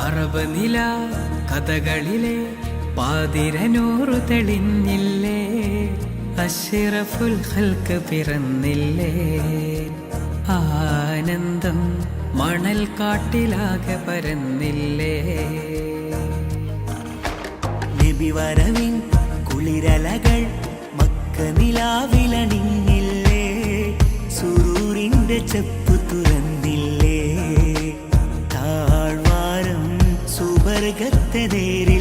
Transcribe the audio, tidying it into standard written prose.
Arab നില കഥകളിലെ പാതിരനൂറു തെളിഞ്ഞില്ലേ, അഷ്റഫുൽ ഖൽക്ക് പിറന്നില്ലേ. ആനന്ദം മണൽ കാട്ടിലാകെ പരന്നില്ലേ. നബി വരവിൻ കുളിരലകൾ മക്ക നിലാവിലണിഞ്ഞില്ലേ, സുറൂറിന്റെ ചെപ്പു തുറന്നില്ലേ. താഴ്വാരം സുവർഗത്തെ നേരി